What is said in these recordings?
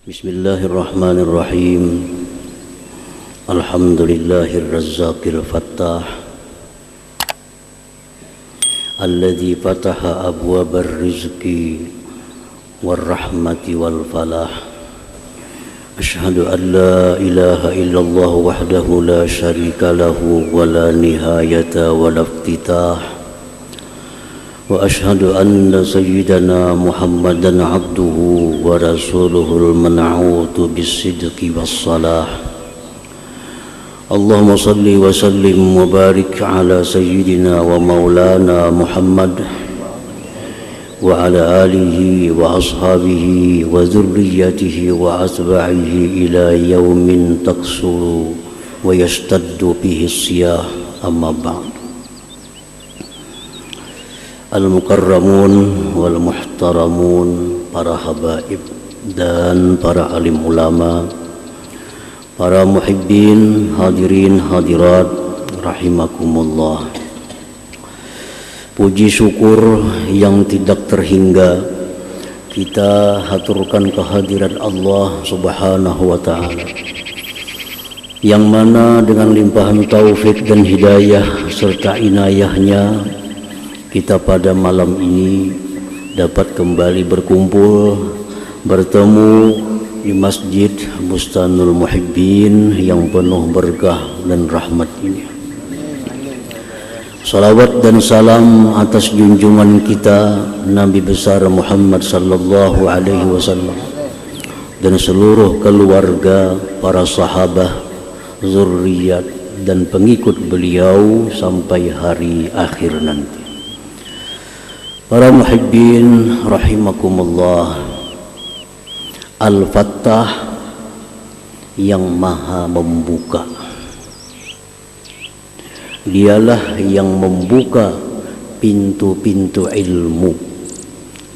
Bismillahirrahmanirrahim. Alhamdulillahir razzaqil fattah alladzi fataha abwabar rizqi war rahmati wal falah. Asyhadu an la ilaha illallah wahdahu la syarika lahu wa la nihayata wa la iftitah. Wa asyhadu anna sayyidana Muhammadan abduhu wa rasuluhul man'utu bis-sidqi was-salah. Allahumma salli wa sallim wa barik ala sayyidina wa maulana Muhammad wa ala alihi wa ashabihi wa dhurriyyatihi wa atba'ihi ila yaumin taqsuru wa yashtaddu bihi as-siyah, amma ba'd. Al-mukarramun wal muhtaramun, para habaib dan para alim ulama, para muhibbin, hadirin hadirat rahimakumullah. Puji syukur yang tidak terhingga kita haturkan kehadiran Allah Subhanahu wa ta'ala, yang mana dengan limpahan taufik dan hidayah serta inayahnya kita pada malam ini dapat kembali berkumpul, bertemu di Masjid Bustanul Muhibbin yang penuh berkah dan rahmat ini. Salawat dan salam atas junjungan kita Nabi besar Muhammad sallallahu alaihi wasallam dan seluruh keluarga, para sahabat, zurriyat dan pengikut beliau sampai hari akhir nanti. Para muhibbin rahimakumullah, Al-Fattah yang maha membuka, dialah yang membuka pintu-pintu ilmu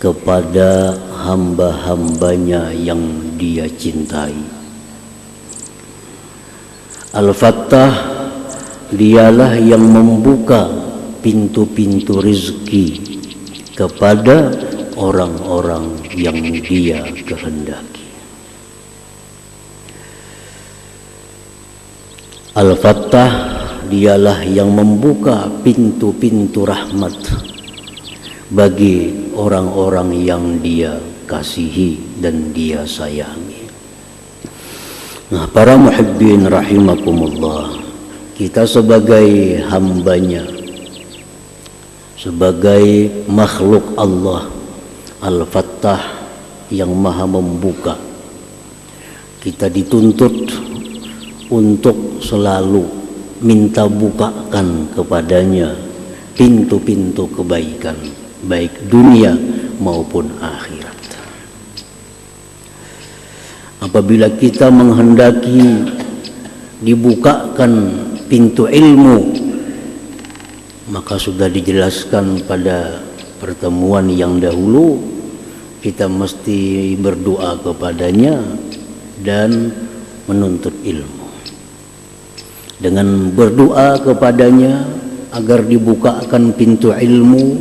kepada hamba-hambanya yang dia cintai. Al-Fattah dialah yang membuka pintu-pintu rezeki kepada orang-orang yang dia kehendaki. Al-Fattah dialah yang membuka pintu-pintu rahmat bagi orang-orang yang dia kasihi dan dia sayangi. Nah, para muhibbin rahimakumullah, kita sebagai hambanya, sebagai makhluk Allah Al-Fattah yang maha membuka, kita dituntut untuk selalu minta bukakan kepadanya pintu-pintu kebaikan, baik dunia maupun akhirat. Apabila kita menghendaki dibukakan pintu ilmu, maka sudah dijelaskan pada pertemuan yang dahulu, kita mesti berdoa kepadanya dan menuntut ilmu. Dengan berdoa kepadanya agar dibukakan pintu ilmu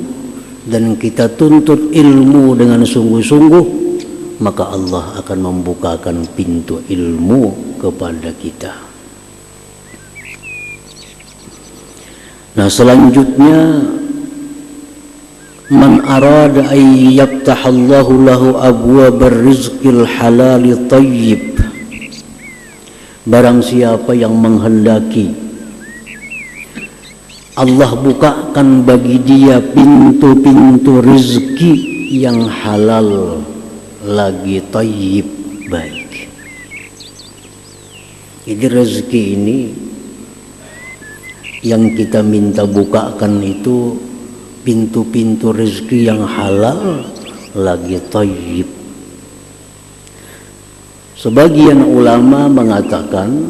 dan kita tuntut ilmu dengan sungguh-sungguh, maka Allah akan membukakan pintu ilmu kepada kita. Nah, selanjutnya, man arada ay yaftahallahu lahu abwabar rizqil halali thayyib, barang siapa yang menghendaki Allah bukakan bagi dia pintu-pintu rezeki yang halal lagi thayyib, baik. Jadi rezeki ini yang kita minta bukakan itu pintu-pintu rezeki yang halal lagi thayyib. Sebagian ulama mengatakan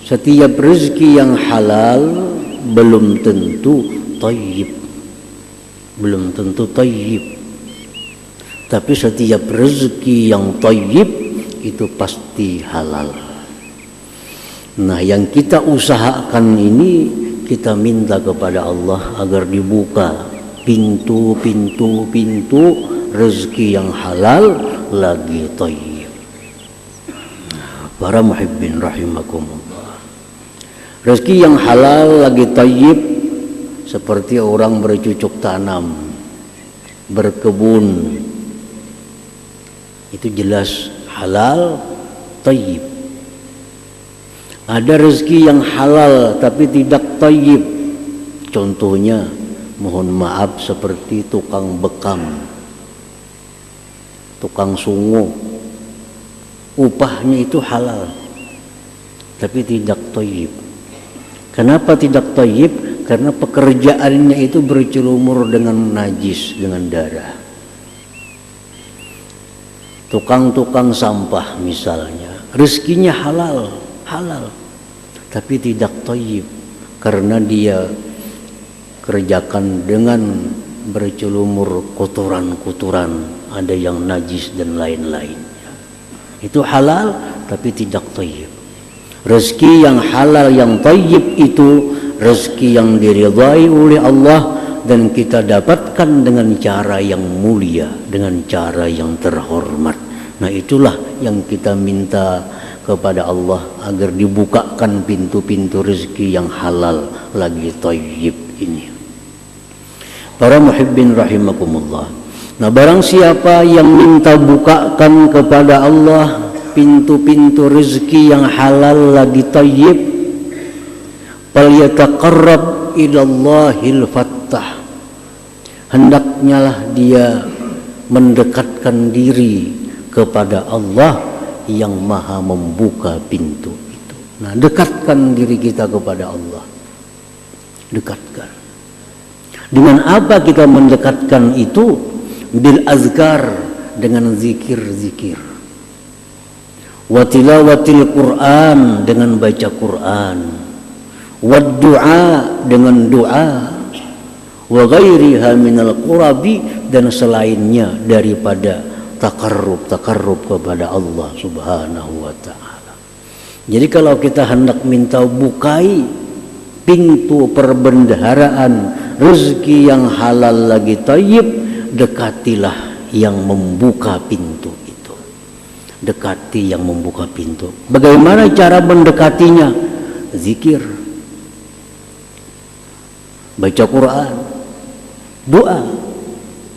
setiap rezeki yang halal belum tentu thayyib, belum tentu thayyib. Tapi setiap rezeki yang thayyib itu pasti halal. Nah, yang kita usahakan ini, kita minta kepada Allah agar dibuka pintu-pintu rezeki yang halal lagi thayyib. Para muhibbin rahimakumullah, rezeki yang halal lagi thayyib seperti orang bercocok tanam, berkebun, itu jelas halal thayyib. Ada rezeki yang halal tapi tidak thayyib, contohnya mohon maaf seperti tukang bekam, tukang sungu, upahnya itu halal tapi tidak thayyib. Kenapa tidak thayyib? Karena pekerjaannya itu bercelumur dengan najis, dengan darah. Tukang-tukang sampah misalnya, rezekinya halal tapi tidak thayyib karena dia kerjakan dengan bercelumur kotoran-kotoran, ada yang najis dan lain-lain. Itu halal tapi tidak thayyib. Rezeki yang halal yang thayyib itu rezeki yang diridhai oleh Allah dan kita dapatkan dengan cara yang mulia, dengan cara yang terhormat. Nah, itulah yang kita minta kepada Allah agar dibukakan pintu-pintu rezeki yang halal lagi thayyib ini. Para muhibbin rahimakumullah. Nah, barang siapa yang minta bukakan kepada Allah pintu-pintu rezeki yang halal lagi thayyib, falyataqarrab ilallahil fattah, hendaknya lah dia mendekatkan diri kepada Allah yang maha membuka pintu itu. Nah, dekatkan diri kita kepada Allah, dekatkan. Dengan apa kita mendekatkan itu? Bil azkar, dengan zikir-zikir. Wa tilawatil Quran, dengan baca Quran. Wa du'a, dengan doa. Wa ghairiha minal qurabi, dan selainnya daripada takarrub kepada Allah Subhanahu wa ta'ala. Jadi kalau kita hendak minta bukai pintu perbendaharaan rezeki yang halal lagi thayyib, dekatilah yang membuka pintu itu. Dekati yang membuka pintu. Bagaimana cara mendekatinya? Zikir, baca Quran, doa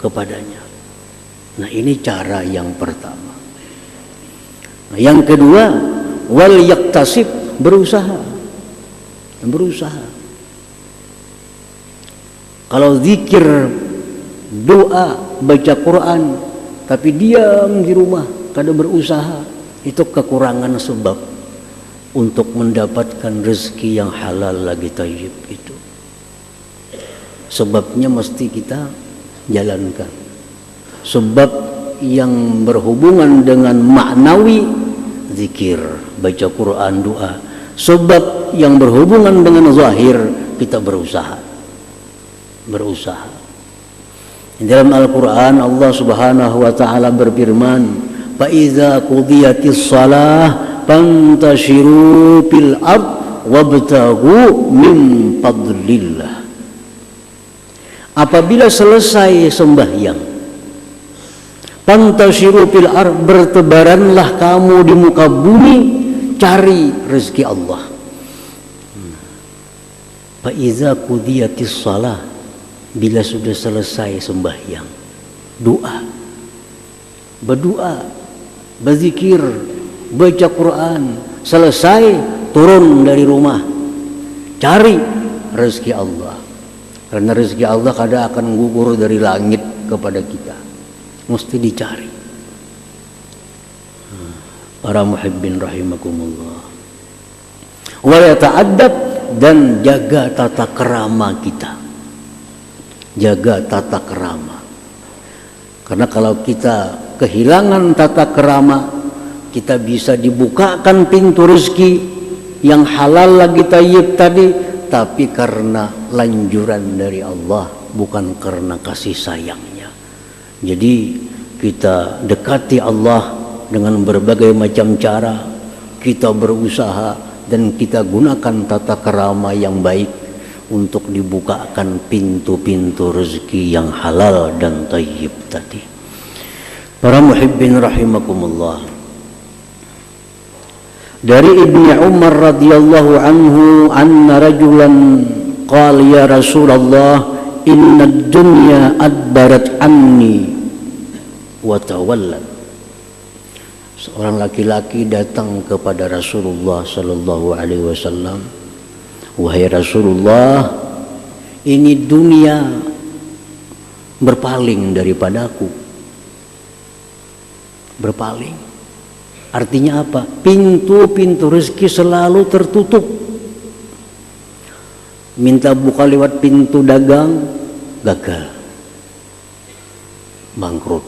kepadanya. Nah, ini cara yang pertama. Nah, yang kedua, wal yaktasib, berusaha. Kalau zikir, doa, baca Quran tapi diam di rumah, kada berusaha, itu kekurangan sebab untuk mendapatkan rezeki yang halal lagi thayyib itu. Sebabnya mesti kita jalankan. Sebab yang berhubungan dengan maknawi, zikir, baca Quran, doa. Sebab yang berhubungan dengan zahir, kita berusaha. Dalam Al-Quran Allah Subhanahu wa ta'ala berfirman, fa iza qudiyatis shalah fantashiru fil ard wabtaghu min fadlillah. Apabila selesai sembahyang, fantashiru fil ard, bertebaranlah kamu di muka bumi, cari rezeki Allah. Fa iza qudiyatis shalah, bila sudah selesai sembahyang, doa, berdoa, berzikir, baca Quran, selesai turun dari rumah, cari rezeki Allah. Karena rezeki Allah kadang akan gugur dari langit kepada kita, mesti dicari. Para muhibbin rahimakumullah. Wa yata'addab, dan jaga tata kerama kita. Jaga tata kerama. Karena kalau kita kehilangan tata kerama, kita bisa dibukakan pintu rezeki yang halal lagi thayyib tadi, tapi karena lanjuran dari Allah, bukan karena kasih sayangnya. Jadi kita dekati Allah dengan berbagai macam cara, kita berusaha dan kita gunakan tata kerama yang baik untuk dibukakan pintu-pintu rezeki yang halal dan thayyib tadi. Para muhibbin rahimakumullah. Dari Ibnu Umar radhiyallahu anhu anna rajulan qala ya Rasulullah inna dunya adbarat anni wa tawallat. Seorang laki-laki datang kepada Rasulullah sallallahu alaihi wasallam, wahai Rasulullah, ini dunia berpaling daripadaku. Berpaling artinya apa? Pintu-pintu rezeki selalu tertutup. Minta buka lewat pintu dagang, gagal, bangkrut.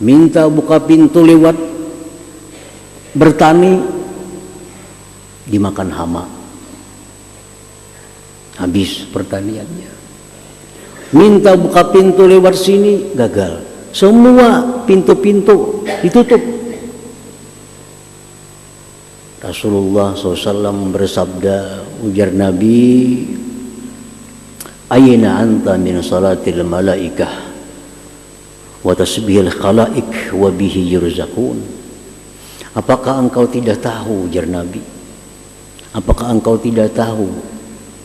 Minta buka pintu lewat bertani, dimakan hama, habis pertaniannya. Minta buka pintu lewat sini, gagal. Semua pintu-pintu ditutup. Rasulullah SAW bersabda, ujar Nabi, Aina anta min salatil malaikah wa tasbihil khalaik wa bihi yurzaqun. Apakah engkau tidak tahu, ujar Nabi, apakah engkau tidak tahu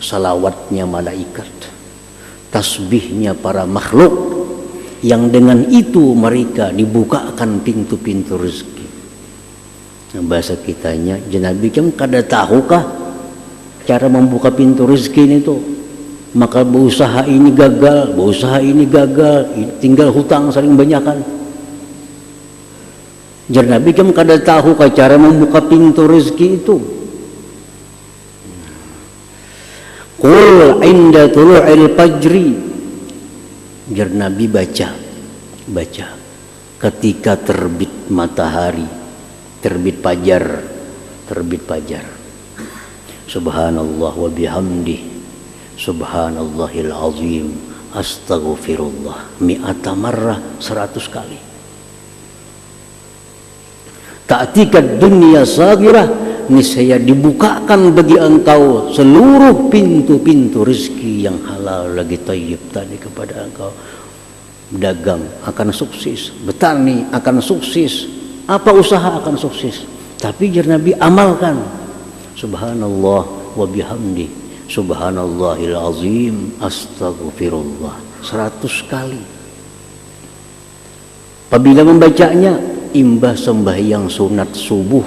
salawatnya malaikat, tasbihnya para makhluk, yang dengan itu mereka dibukakan pintu-pintu rezeki. Bahasa kitanya, Nabi kan kada tahukah cara membuka pintu rezeki itu? Maka berusaha ini gagal, tinggal hutang saling banyakan. Nabi kan kada tahukah cara membuka pintu rezeki itu? Qul inda tulu'il fajri. Nabi baca ketika terbit matahari, terbit fajar. Subhanallah wa bihamdih, subhanallahil azim, astaghfirullah mi'ata marrah, 100 kali. Ta'tika dunya saghirah, niscaya dibukakan bagi engkau seluruh pintu-pintu rezeki yang halal lagi thayyib tadi kepada engkau. Dagang akan sukses, bertani akan sukses, apa usaha akan sukses. Tapi Nabi amalkan subhanallah wa bihamdi, subhanallahil azim, astaghfirullah 100 kali. Apabila membacanya imbah sembahyang sunat subuh,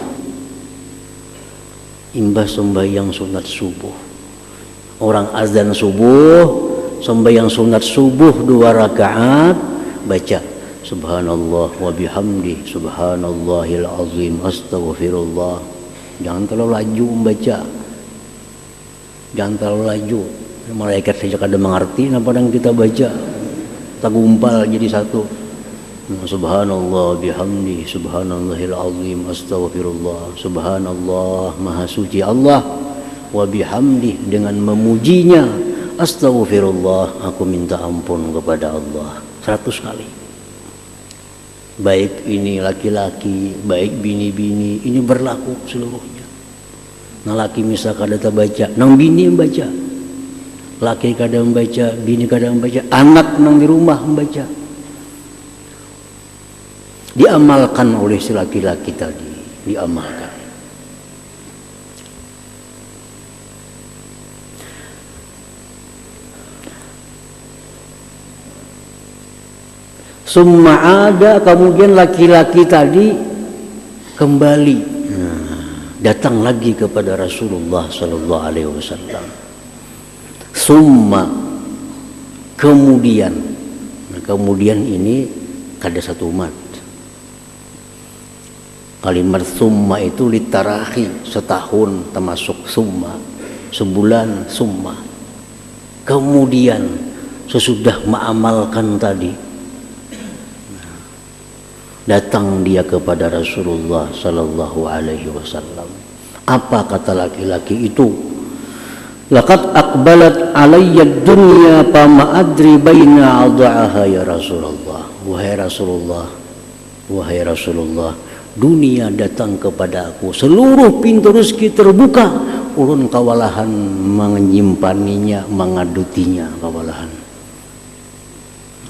orang azan subuh, sembahyang sunat subuh 2 rakaat, baca subhanallah wa bihamdi, subhanallahil azim, astaghfirullah. Jangan terlalu laju membaca, jangan terlalu laju. Malaikat saja kadang mengerti apa yang kita baca, tak gumpal jadi satu. Subhanallah bihamdi, subhanallahil azim, astaghfirullah. Subhanallah, maha suci Allah, wa bihamdi, dengan memujinya, astaghfirullah, aku minta ampun kepada Allah 100 kali. Baik ini laki-laki, baik bini-bini, ini berlaku seluruhnya. Nah laki misal kada baca, nang bini membaca, laki kadang membaca, bini kadang membaca, anak nang di rumah membaca. Diamalkan oleh si laki-laki tadi, diamalkan. Summa ada, kemudian laki-laki tadi kembali, datang lagi kepada Rasulullah sallallahu alaihi wasallam. Summa, kemudian, kemudian ini kada satu umat. Kalimat summa itu litarahi, setahun termasuk summa, sebulan summa. Kemudian sesudah mengamalkan tadi, datang dia kepada Rasulullah sallallahu alaihi wasallam. Apa kata laki-laki itu? Laqad aqbalat alayya dunya fama adri baina adha'aha ya Rasulullah. Wahai Rasulullah, wahai Rasulullah, dunia datang kepada aku, seluruh pintu rezeki terbuka, ulun kawalahan menyimpaninya, mengadutinya kawalahan.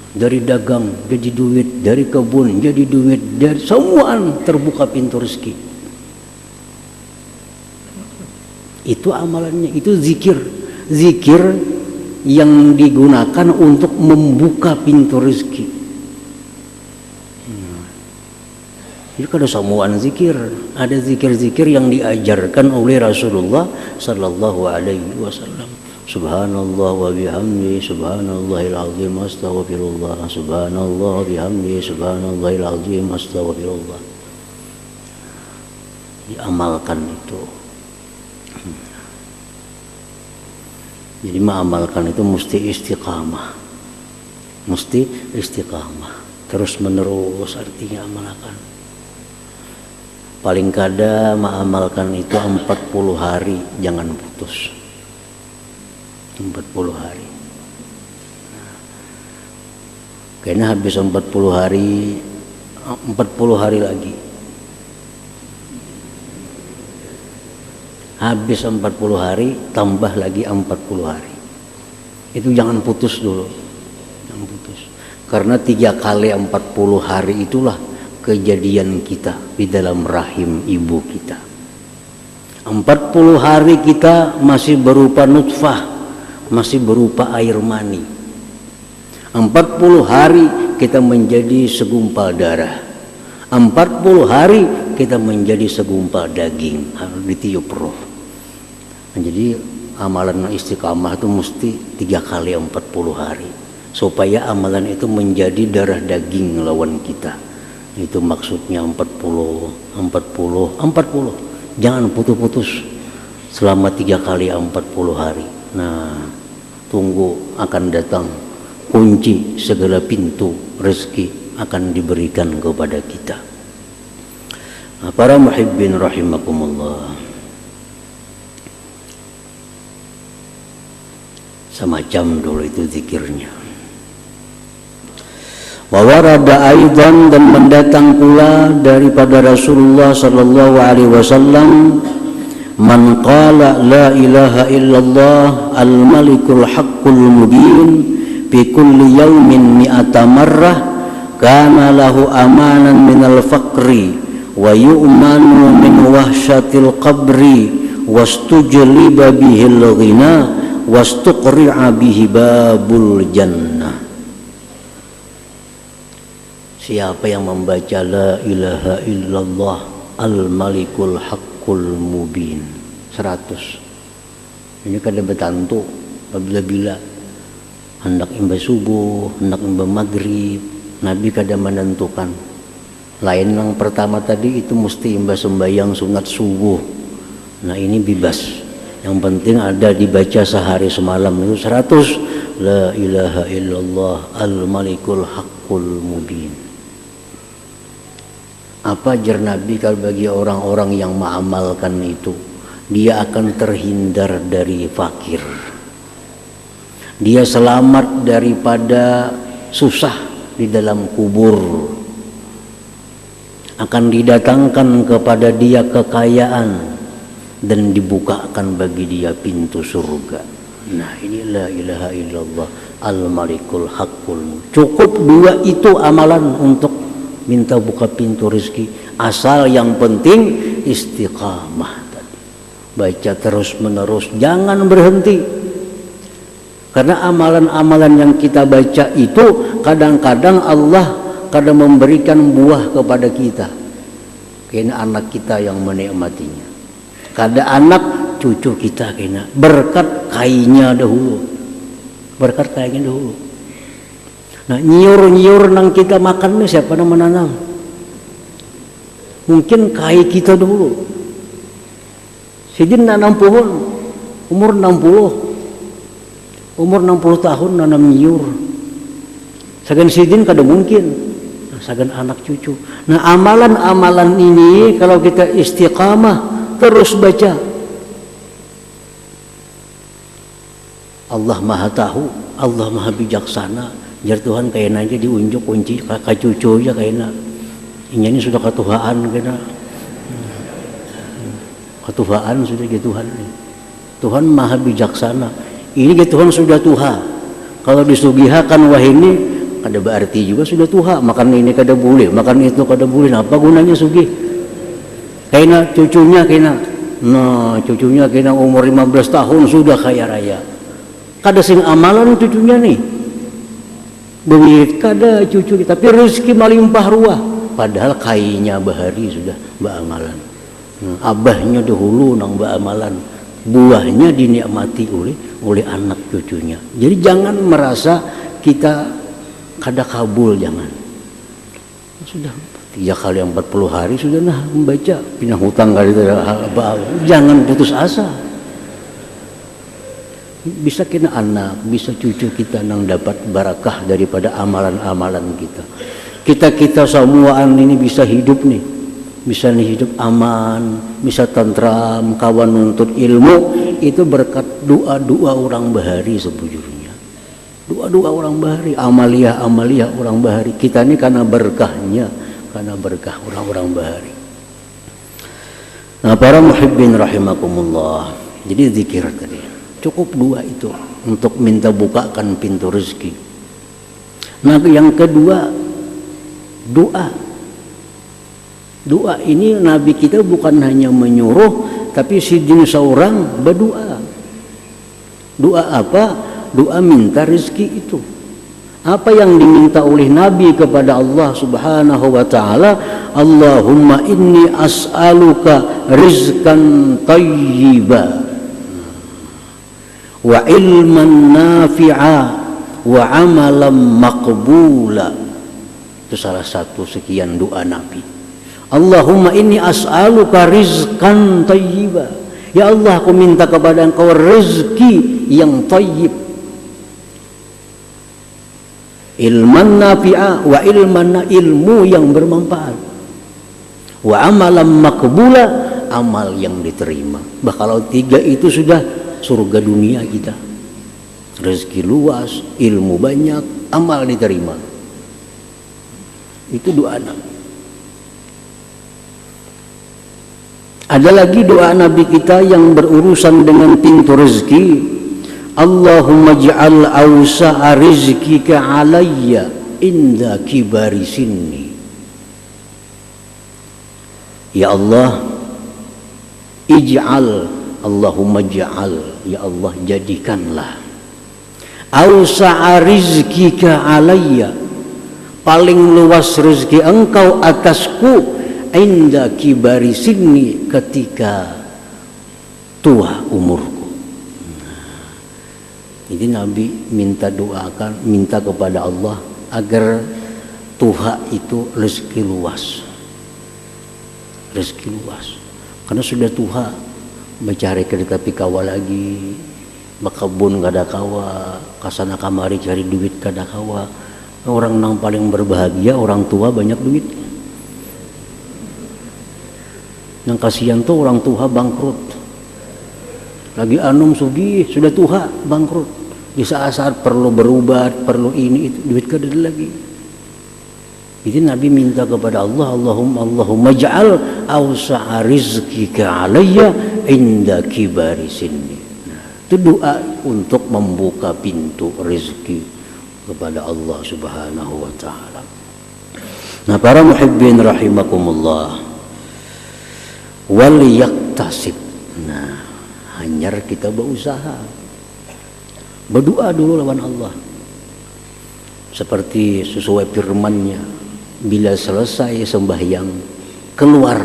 Dari dagang jadi duit, dari kebun jadi duit, dari semuaan terbuka pintu rezeki. Itu amalannya, itu zikir. Zikir yang digunakan untuk membuka pintu rezeki. Jadi ada samuan zikir, ada zikir-zikir yang diajarkan oleh Rasulullah sallallahu alaihi wasallam. Subhanallah wa bihamdi, subhanallahil azim, astaghfirullah, subhanallah wa bihamdi, subhanallahil azim, astaghfirullah. Diamalkan itu. Jadi mengamalkan itu mesti istiqamah. Mesti istiqamah. Terus menerus artinya amalkan. Paling kada mengamalkan itu 40 hari, jangan putus. 40 hari. Kayaknya habis 40 hari, 40 hari lagi. Habis 40 hari, tambah lagi 40 hari. Itu jangan putus dulu. Jangan putus. Karena 3 kali 40 hari itulah kejadian kita di dalam rahim ibu kita. 40 hari kita masih berupa nutfah, masih berupa air mani. 40 hari kita menjadi segumpal darah. 40 hari kita menjadi segumpal daging, harus ditiup roh. Nah, jadi amalan istiqamah itu mesti 3 kali 40 hari supaya amalan itu menjadi darah daging lawan kita. Itu maksudnya 40. Jangan putus-putus selama 3 kali 40 hari. Nah, tunggu akan datang kunci segala pintu rezeki akan diberikan kepada kita. Nah, para muhibbin rahimakumullah, semacam dulu itu zikirnya. Wa warada aidan, dan mendatang pula daripada Rasulullah sallallahu alaihi wasallam, man qala la ilaha illallah al-malikul haqqul mubin fi kulli yawmin mi'ata marrah kana lahu amanan minal faqri wa yu'manu min wahsyatil qabri wastujliba bihil ghina wastuqri'a bihi babul jannah. Siapa yang membaca la ilaha illallah al-malikul haqqul mubin 100, ini kada betantu bila hendak imba subuh, hendak imba maghrib, Nabi kada menentukan. Lain yang pertama tadi itu mesti imba sembahyang sunat subuh. Nah ini bebas, yang penting ada dibaca sehari semalam itu 100 la ilaha illallah al-malikul haqqul mubin. Apa ajar Nabi kalau bagi orang-orang yang mengamalkan itu, dia akan terhindar dari fakir, dia selamat daripada susah di dalam kubur, akan didatangkan kepada dia kekayaan dan dibukakan bagi dia pintu surga. Nah ini la ilaha illallah al-malikul haqqul. Cukup 2 itu amalan untuk minta buka pintu rezeki, asal yang penting istiqamah tadi. Baca terus menerus, jangan berhenti. Karena amalan-amalan yang kita baca itu kadang-kadang Allah kadang memberikan buah kepada kita. Kena anak kita yang menikmatinya. Kada anak cucu kita kena berkat kainnya dahulu. Berkat kainnya dahulu. Nah nyiur-nyiur nang kita makan nih siapa yang menanam? Mungkin kai kita dulu. Sidin nanam pohon umur 60 tahun nanam nyiur. Sagan sidin kada mungkin. Nah, sagan anak cucu. Nah amalan-amalan ini kalau kita istiqamah terus baca, Allah maha tahu, Allah maha bijaksana. Jar Tuhan kayaknya aja diunjuk kunci kakak cucu aja kayaknya. Ini sudah ketuhaan kayaknya. Ketuhaan sudah gitu Tuhan. Tuhan maha bijaksana. Ini Tuhan sudah tuha. Kalau disugihakan wah ini kada berarti juga sudah tuha. Makan ini kada boleh, makan itu kada boleh. Apa gunanya sugih? Kayaknya cucunya kayaknya Nah, cucunya kena umur 15 tahun sudah kaya raya. Kada sing amalan cucunya nih. Duit kada cucu, tapi rezeki malimpah ruah. Padahal kainya bahari sudah beramalan. Abahnya dahulu nang beramalan. Buahnya dinikmati oleh anak cucunya. Jadi jangan merasa kita kada kabul, jangan. Sudah 3 kali 40 hari sudah nah membaca pindah hutang kali itu. Jangan putus asa. Bisa kena anak, bisa cucu kita nang dapat barakah daripada amalan-amalan kita. Kita semuaan ini bisa hidup nih, bisa nih hidup aman, bisa tentram, kawan nuntut ilmu itu berkat doa-doa orang bahari sebujurnya. Doa-doa orang bahari, amalia orang bahari. Kita ini karena berkahnya, karena berkah orang-orang bahari. Nah, para muhibbin rahimakumullah. Jadi zikir tadi. Cukup 2 itu untuk minta bukakan pintu rezeki. Nah, yang kedua doa. Doa ini Nabi kita bukan hanya menyuruh, tapi sidin seorang berdoa. Doa apa? Doa minta rezeki itu. Apa yang diminta oleh Nabi kepada Allah Subhanahu wa taala? Allahumma inni as'aluka rizqan thayyiban wa ilman nafi'a wa amalan maqbula. Itu salah satu sekian doa Nabi. Allahumma inni as'aluka rizqan thayyiba. Ya Allah, aku minta kepada Engkau rezeki yang thayyib. Ilman nafi'a wa ilmu yang bermanfaat. Wa amalan maqbula, amal yang diterima. Bah, kalau 3 itu sudah surga dunia kita. Rezeki luas, ilmu banyak, amal diterima. Itu doa Nabi. Ada lagi doa Nabi kita yang berurusan dengan pintu rezeki. Allahumma ja'al awsa'a rizkika alayya inda kibari sinni. Ya Allah, ij'al, Allahumma ja'al, ya Allah jadikanlah awsa'a rizkika alayya, paling luas rezeki Engkau atasku, inda kibari sinni, ketika tua umurku. Jadi Nabi minta doakan, minta kepada Allah agar tua itu rezeki luas. Rezeki luas. Karena sudah tua, mencari kereta tapi kawa lagi, bakabun kada kawa, kasana kamari cari duit kada kawa. Orang yang paling berbahagia orang tua banyak duit. Yang kasihan tuh orang tua bangkrut. Lagi anum sugih sudah tua bangkrut. Di saat-saat perlu berubat, perlu ini itu, duit kada ada lagi. Jadi Nabi minta kepada Allah, Allahumma ja'al awsa'a rizkika alayya inda kibari sinni. Nah, itu doa untuk membuka pintu rezeki kepada Allah Subhanahu wa taala. Nah, para muhibbin rahimakumullah, wal yaktasib. Nah, hanyar kita berusaha. Berdoa dulu lawan Allah. Seperti sesuai firman-Nya, bila selesai sembahyang, keluar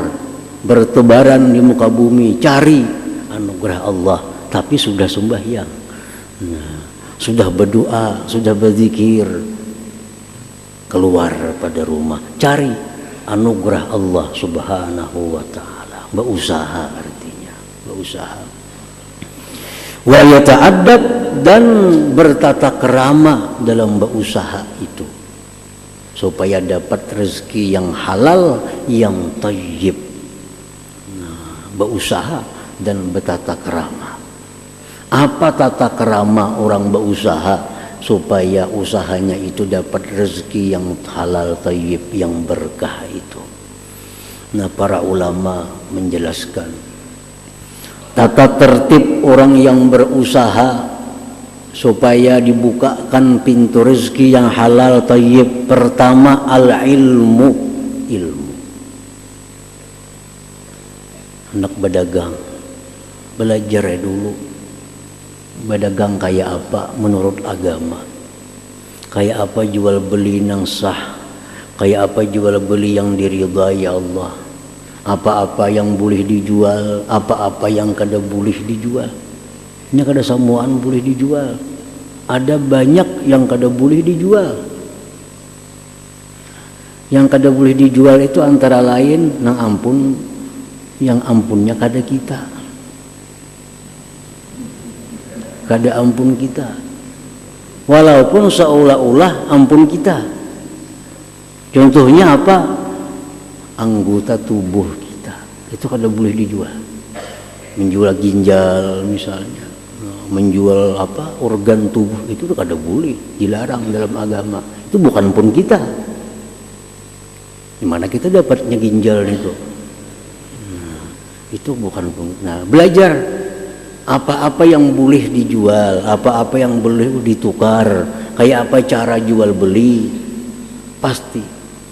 bertebaran di muka bumi, cari anugerah Allah, tapi sudah sembahyang. Nah, sudah berdoa, sudah berzikir, keluar pada rumah, cari anugerah Allah Subhanahu wa taala. Berusaha artinya, berusaha. Wa yata'addab, dan bertata kerama dalam berusaha itu, supaya dapat rezeki yang halal, yang thayyib. Nah, berusaha dan bertata kerama. Apa tata kerama orang berusaha supaya usahanya itu dapat rezeki yang halal, thayyib, yang berkah itu? Nah, para ulama menjelaskan tata tertib orang yang berusaha supaya dibukakan pintu rezeki yang halal thayyib. Pertama, al-ilmu, ilmu. Hendak berdagang, belajar dulu berdagang kayak apa menurut agama, kayak apa jual beli yang sah, kayak apa jual beli yang diridhai Allah, apa-apa yang boleh dijual, apa-apa yang kada boleh dijual. Ini kada samuan boleh dijual, ada banyak yang kada boleh dijual. Yang kada boleh dijual itu antara lain nang ampun, yang ampunnya kada kita, kada ampun kita, walaupun seolah-olah ampun kita. Contohnya apa? Anggota tubuh kita itu kada boleh dijual. Menjual ginjal misalnya, menjual apa organ tubuh itu kada boleh, dilarang dalam agama. Itu bukan pun kita. Dimana kita dapatnya ginjal itu? Itu bukan pun. Nah, belajar apa-apa yang boleh dijual, apa-apa yang boleh ditukar, kayak apa cara jual beli, pasti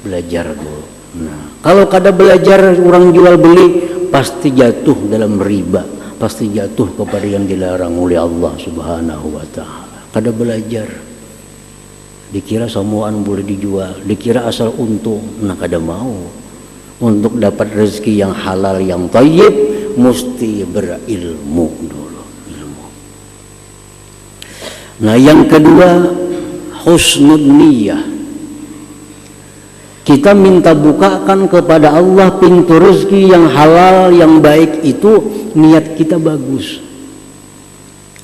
belajar dulu. Nah, kalau kada belajar orang jual beli, pasti jatuh dalam riba, pasti jatuh kepada yang dilarang oleh Allah Subhanahu wa taala. Kada belajar, dikira semuaan boleh dijual, dikira asal untung. Nah, kada mau. Untuk dapat rezeki yang halal yang thayyib mesti berilmu dulu, ilmu. Nah, yang kedua, husnul niyah. Kita minta bukakan kepada Allah pintu rezeki yang halal, yang baik itu, niat kita bagus.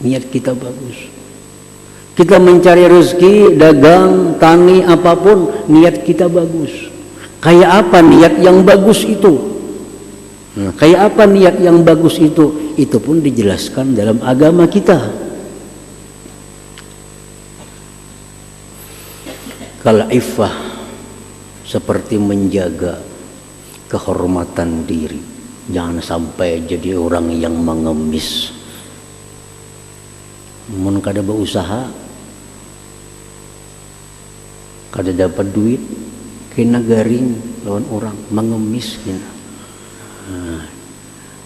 Niat kita bagus. Kita mencari rezeki, dagang, tani, apapun, niat kita bagus. Kayak apa niat yang bagus itu? Nah, kayak apa niat yang bagus itu? Itu pun dijelaskan dalam agama kita. Kal iffah, seperti menjaga kehormatan diri. Jangan sampai jadi orang yang mengemis. Mun kada berusaha, kada dapat duit, kena garing lawan orang, mengemis kena. Nah,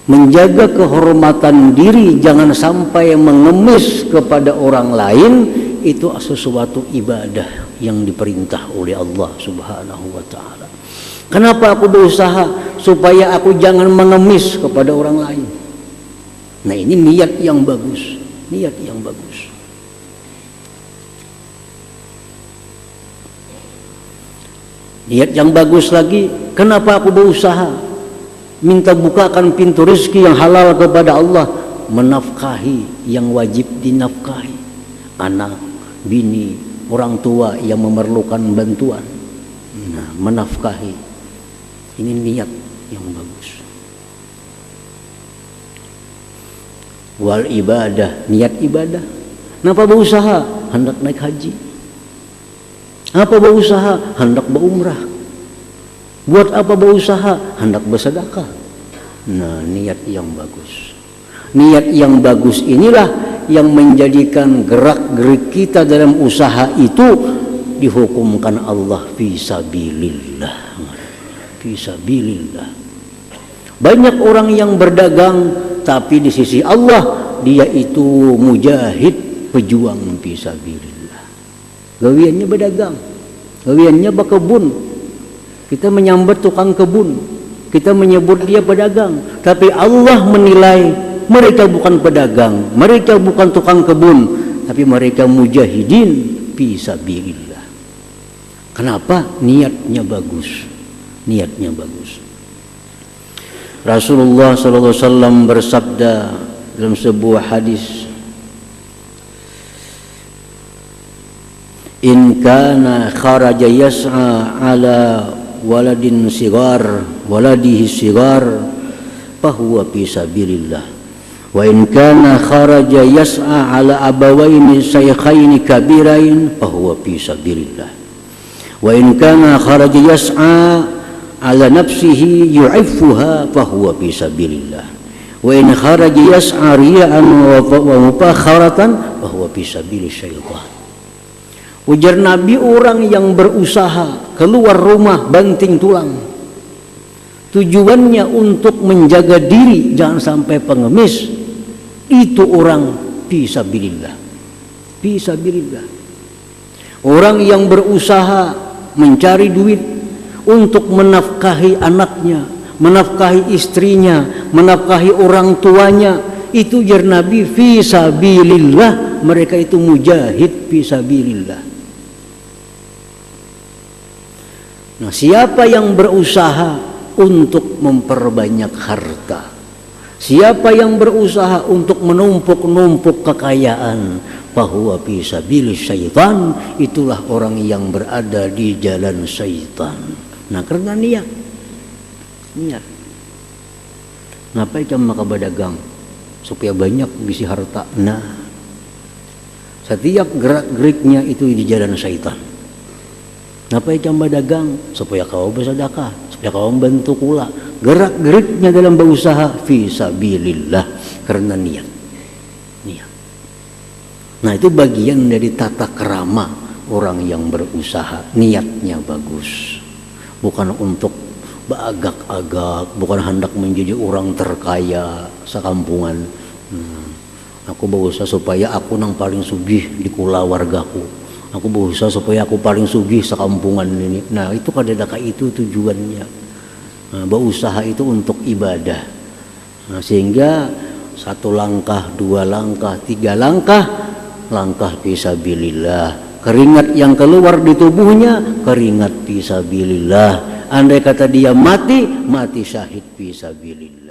menjaga kehormatan diri, jangan sampai mengemis kepada orang lain, itu sesuatu ibadah yang diperintah oleh Allah Subhanahu wa taala. Kenapa aku berusaha? Supaya aku jangan mengemis kepada orang lain. Nah, ini niat yang bagus, niat yang bagus. Niat yang bagus lagi, kenapa aku berusaha? Minta bukakan pintu rezeki yang halal kepada Allah, menafkahi yang wajib dinafkahi, anak, bini, orang tua yang memerlukan bantuan. Nah, menafkahi, ini niat yang bagus. Wal ibadah, niat ibadah. Kenapa berusaha? Hendak naik haji. Apa berusaha? Hendak berumrah. Buat apa berusaha? Hendak bersedekah. Nah, niat yang bagus. Niat yang bagus inilah yang menjadikan gerak-gerik kita dalam usaha itu dihukumkan Allah fisabilillah. Fisabilillah. Banyak orang yang berdagang, tapi di sisi Allah dia itu mujahid, pejuang fisabilillah. Gawiannya berdagang, gawiannya berkebun. Kita menyambat tukang kebun, kita menyebut dia pedagang, tapi Allah menilai mereka bukan pedagang, mereka bukan tukang kebun, tapi mereka mujahidin fisabilillah. Kenapa? Niatnya bagus, niatnya bagus. Rasulullah SAW bersabda dalam sebuah hadis, in kana kharaja yas'a ala waladin sigar, waladihi sigar, fahuwa fi sabilillah. Wa in kana kharaja yas'a ala abawaini shaykhaini kabirain, fahuwa fi sabilillah. Wa in kana kharaja yas'a ala nafsihi yu'iffuha, fahuwa fi sabilillah. Wa in kharaja yas'a riya'an wa mufakharatan, fahuwa fi sabili syaitan. Ujar Nabi, orang yang berusaha keluar rumah banting tulang, tujuannya untuk menjaga diri jangan sampai pengemis, Itu orang fisabilillah. Fisabilillah. Orang yang berusaha mencari duit untuk menafkahi anaknya, menafkahi istrinya, menafkahi orang tuanya, itu jar Nabi fisabilillah. Mereka itu mujahid fisabilillah. Nah, siapa yang berusaha untuk memperbanyak harta, siapa yang berusaha untuk menumpuk-numpuk kekayaan, bahwa fisabilis syaitan, itulah orang yang berada di jalan syaitan. Nah, karena niat. Ngapain kamu maka berdagang supaya banyak bisi harta? Nah, setiap gerak-geriknya itu di jalan syaitan. Ngapain kamu berdagang? Supaya kau bersedekah, supaya kau membantu kula. Gerak-geriknya dalam berusaha fisabilillah, karena niat. Nah, itu bagian dari tata kerama orang yang berusaha, niatnya bagus. Bukan untuk beragak-agak, bukan hendak menjadi orang terkaya sekampungan. Aku berusaha supaya aku nang paling sugih di kula wargaku. Aku berusaha supaya aku paling sugih sekampungan ini. Nah, itu kadang-kadang itu tujuannya. Nah, berusaha itu untuk ibadah. Nah, sehingga 1 langkah, 2 langkah, 3 langkah fisabilillah. Keringat yang keluar di tubuhnya keringat fisabilillah. Andai kata dia mati syahid fisabilillah.